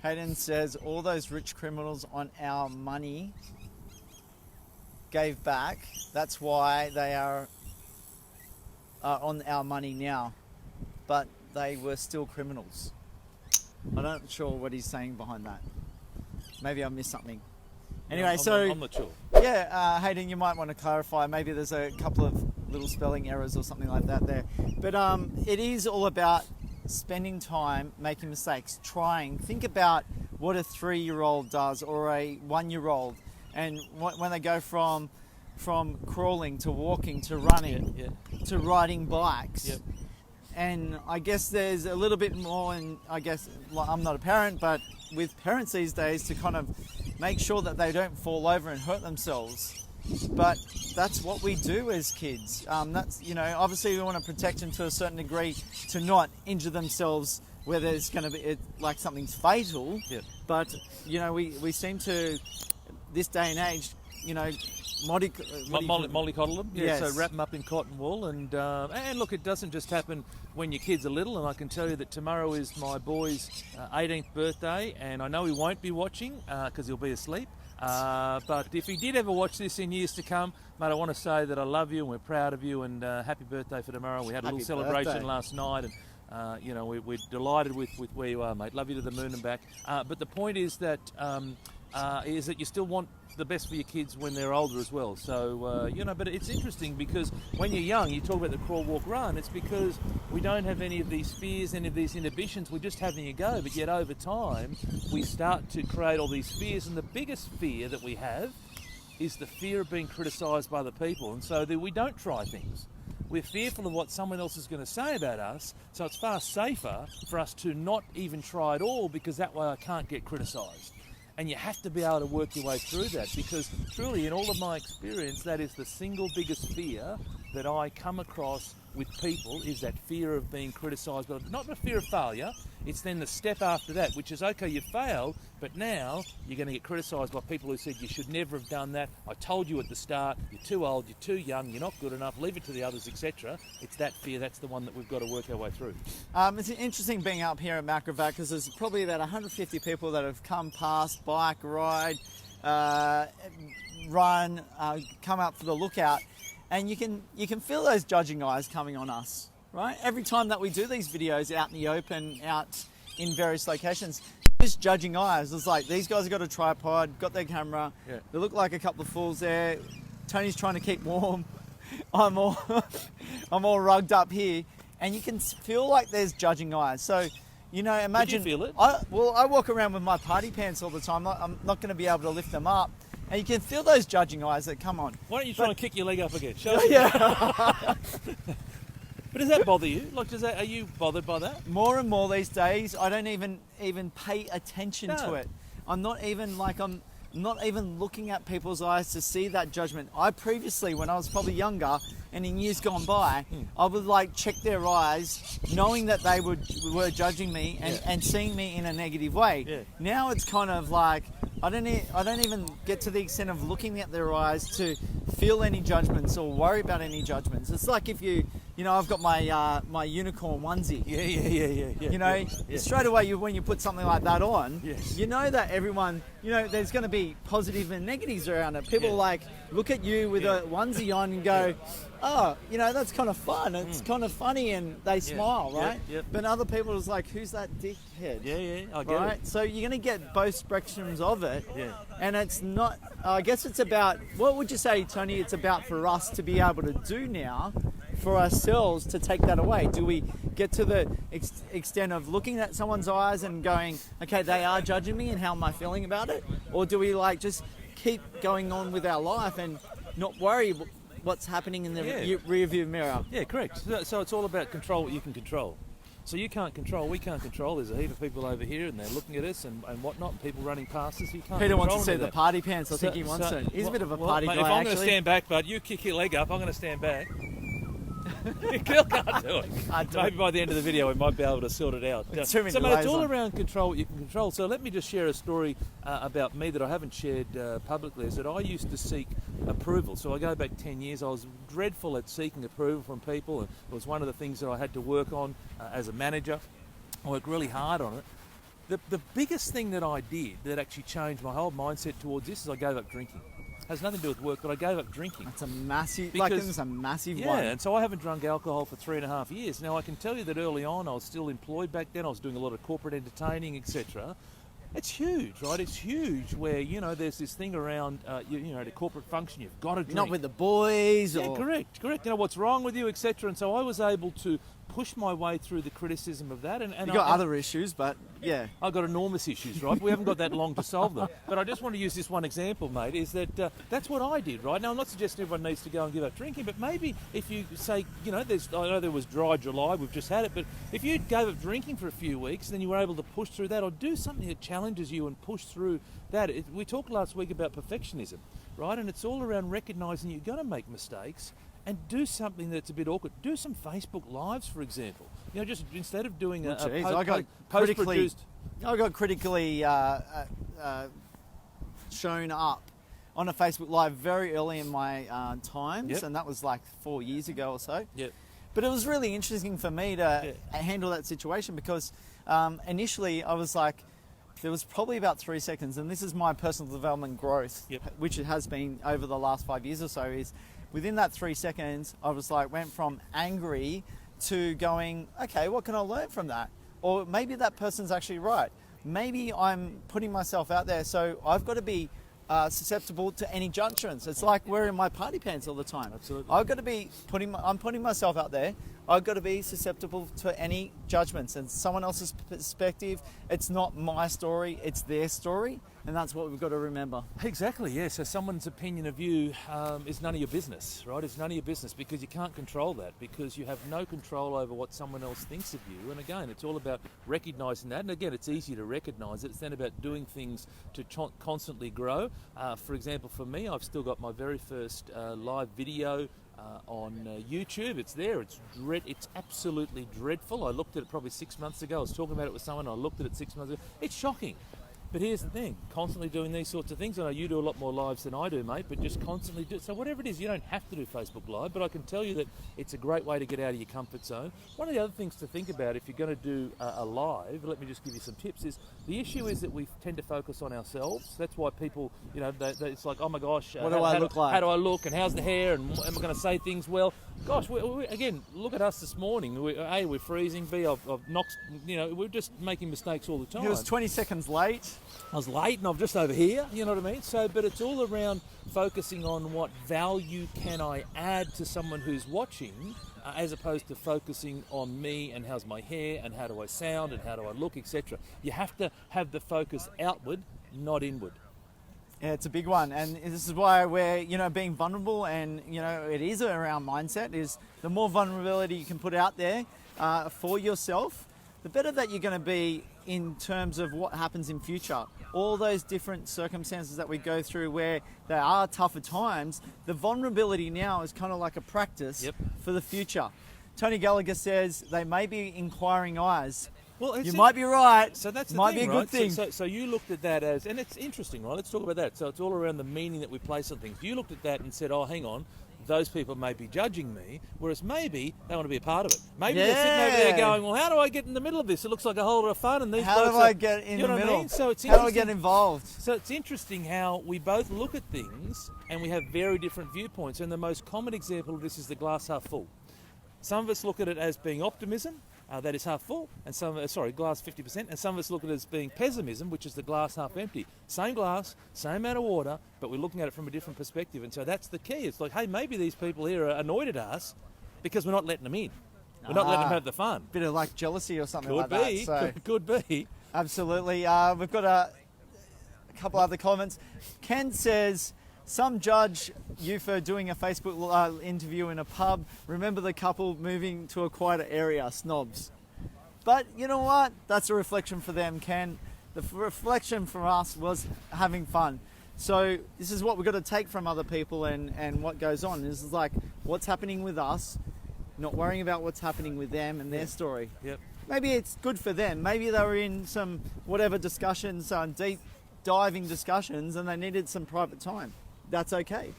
Hayden says all those rich criminals on our money gave back. That's why they are on our money now. But they were still criminals. I'm not sure what he's saying behind that. Maybe I missed something. Anyway, I'm not sure. Yeah, Hayden, you might want to clarify. Maybe there's a couple of little spelling errors or something like that there. But it is all about spending time, making mistakes, trying. Think about what a 3-year-old does or a 1-year-old, and when they go from crawling to walking to running to riding bikes. Yep. And I guess there's a little bit more, and I guess I'm not a parent, but with parents these days to kind of make sure that they don't fall over and hurt themselves. But that's what we do as kids. That's, obviously we want to protect them to a certain degree to not injure themselves where there's going to be like something's fatal. Yep. But, we seem to, this day and age, mollycoddle them. Yeah, yes. So wrap them up in cotton wool, and look, it doesn't just happen when your kids are little. And I can tell you that tomorrow is my boy's 18th birthday, and I know he won't be watching because he'll be asleep. But if he did ever watch this in years to come, mate, I want to say that I love you and we're proud of you, and happy birthday for tomorrow. We had a little celebration last night, and we're delighted with where you are, mate. Love you to the moon and back. But the point is that you still want the best for your kids when they're older as well. So, but it's interesting because when you're young, you talk about the crawl, walk, run. It's because we don't have any of these fears, any of these inhibitions. We're just having a go. But yet over time, we start to create all these fears. And the biggest fear that we have is the fear of being criticised by other people. And so we don't try things. We're fearful of what someone else is going to say about us. So it's far safer for us to not even try at all, because that way I can't get criticised. And you have to be able to work your way through that, because truly, in all of my experience, that is the single biggest fear that I come across with people, is that fear of being criticised. But not the fear of failure, it's then the step after that, which is, okay, you failed, but now you're going to get criticised by people who said you should never have done that. I told you at the start, you're too old, you're too young, you're not good enough, leave it to the others, etc. It's that fear, that's the one that we've got to work our way through. It's interesting being up here at Macrovac, because there's probably about 150 people that have come past, bike, ride, run, come out for the lookout. And you can feel those judging eyes coming on us, right? Every time that we do these videos out in the open, out in various locations, just judging eyes. It's like, these guys have got a tripod, got their camera. Yeah. They look like a couple of fools there. Tony's trying to keep warm. I'm all rugged up here, and you can feel like there's judging eyes. So, imagine. Did you feel it? I walk around with my party pants all the time. I'm not going to be able to lift them up. And you can feel those judging eyes that come on. Why don't you try and kick your leg up again? Show us. Yeah. But does that bother you? Are you bothered by that? More and more these days, I don't even pay attention to it. I'm not even looking at people's eyes to see that judgment. I previously, when I was probably younger and in years gone by, I would check their eyes, knowing that they were judging me and seeing me in a negative way. Yeah. Now it's kind of like, I don't even get to the extent of looking at their eyes to feel any judgments or worry about any judgments. It's like if I've got my unicorn onesie. Yeah. Straight away when you put something like that on, you know that everyone, there's going to be positive and negatives around it. People look at you with a onesie on and go, oh, that's kind of fun. It's kind of funny, and they smile, right? Yep. But other people is like, who's that dickhead? Yeah, I get it. So you're going to get both spectrums of it. Yeah. And it's not, I guess it's about, what would you say, Tony, it's about for us to be able to do now for ourselves to take that away? Do we get to the extent of looking at someone's eyes and going, okay, they are judging me, and how am I feeling about it? Or do we just keep going on with our life and not worry what's happening in the rear view mirror? Yeah, correct. So it's all about control what you can control. So you can't control, we can't control. There's a heap of people over here and they're looking at us and whatnot, people running past us. You can't Peter control wants to see that. the party pants. I think he wants to. He's a bit of a party guy, if I'm going to actually. stand back, bud, you kick your leg up, I'm going to stand back. Girl can't do it. Maybe by the end of the video we might be able to sort it out. It's all around control what you can control. So let me just share a story about me that I haven't shared publicly. Is that I used to seek approval. So I go back 10 years. I was dreadful at seeking approval from people, and it was one of the things that I had to work on as a manager. I worked really hard on it. The biggest thing that I did that actually changed my whole mindset towards this is I gave up drinking. Has nothing to do with work, but I gave up drinking. That's a massive, Because- it's a massive Yeah, one. and so I haven't drunk alcohol for 3.5 years. Now, I can tell you that early on I was still employed back then. I was doing a lot of corporate entertaining, etc. It's huge, right? It's huge where, you know, there's this thing around, you know, at a corporate function, you've got to drink. You're not with the boys Yeah, or... correct. You know, what's wrong with you, etc. And so I was able to push my way through the criticism of that. And You've got other issues, but yeah. I've got enormous issues, right? We haven't got that long to solve them. But I just want to use this one example, mate, is that that's what I did, right? Now, I'm not suggesting everyone needs to go and give up drinking, but maybe if you say, you know, I know there was dry July, we've just had it, but if you gave up drinking for a few weeks, then you were able to push through that or do something that challenges you and push through that. We talked last week about perfectionism, right? And it's all around recognising you're going to make mistakes and do something that's a bit awkward. Do some Facebook Lives, for example. You know, just instead of doing a post-produced... I got critically shown up on a Facebook Live very early in my times, Yep. and that was like 4 years ago or so. Yep. But it was really interesting for me to handle that situation because initially I was like, there was probably about 3 seconds, and this is my personal development growth, Yep. which it has been over the last 5 years or so, is within that 3 seconds, I was like, went from angry to going, okay, what can I learn from that? Or maybe that person's actually right. Maybe I'm putting myself out there, so I've got to be susceptible to any judgments. It's like wearing my party pants all the time. Absolutely. I've got to be I'm putting myself out there. I've got to be susceptible to any judgments and someone else's perspective. It's not my story, it's their story. And that's what we've got to remember. Exactly, yeah. So someone's opinion of you is none of your business, right? It's none of your business because you can't control that, because you have no control over what someone else thinks of you. And again, it's all about recognising that. And again, it's easy to recognise it. It's then about doing things to constantly grow. For example, for me, I've still got my very first live video on YouTube. It's there. It's absolutely dreadful. I looked at it probably 6 months ago. I was talking about it with someone. I looked at it 6 months ago. It's shocking. But here's the thing, constantly doing these sorts of things. I know you do a lot more lives than I do, mate, but just constantly do it. So whatever it is, you don't have to do Facebook Live, but I can tell you that it's a great way to get out of your comfort zone. One of the other things to think about if you're going to do a live, let me just give you some tips, is the issue is that we tend to focus on ourselves. That's why people, you know, it's like, oh my gosh, what do I look like? How do I look, and how's the hair, and am I going to say things well? Gosh, again, look at us this morning. A, we're freezing. B, I've knocked, you know, we're just making mistakes all the time. He was 20 seconds late. I was late and I'm just over here, you know what I mean? So, but it's all around focusing on what value can I add to someone who's watching, as opposed to focusing on me and how's my hair and how do I sound and how do I look, etc. You have to have the focus outward, not inward. Yeah, it's a big one, and this is why we're, you know, being vulnerable, and, you know, it is around mindset, is the more vulnerability you can put out there for yourself, the better that you're going to be in terms of what happens in future. All those different circumstances that we go through where there are tougher times, the vulnerability now is kind of like a practice for the future. Tony Gallagher says they may be inquiring eyes. Well, you might be right. So that's the might thing, be a good right? thing. So you looked at that as, and it's interesting, right? Let's talk about that. So it's all around the meaning that we place on things. You looked at that and said, oh, hang on, those people may be judging me, whereas maybe they want to be a part of it. Maybe they're sitting over there going, well, how do I get in the middle of this? It looks like a whole lot of fun. And these how do I get in the middle? I mean? So it's how do I get involved? So it's interesting how we both look at things and we have very different viewpoints. And the most common example of this is the glass half full. Some of us look at it as being optimism, that is half full, and glass 50%, and some of us look at it as being pessimism, which is the glass half empty. Same glass, same amount of water, but we're looking at it from a different perspective. And so that's the key. It's like, hey, maybe these people here are annoyed at us because we're not letting them in. We're not letting them have the fun. Bit of like jealousy or something Could like be, that. So. Could be. Absolutely. We've got a couple other comments. Ken says, some judge you for doing a Facebook interview in a pub. Remember the couple moving to a quieter area, snobs. But you know what? That's a reflection for them, Ken. The reflection for us was having fun. So this is what we've got to take from other people and what goes on. This is like what's happening with us, not worrying about what's happening with them and their story. Yep. Maybe it's good for them. Maybe they were in some whatever discussions, deep diving discussions, and they needed some private time. That's okay.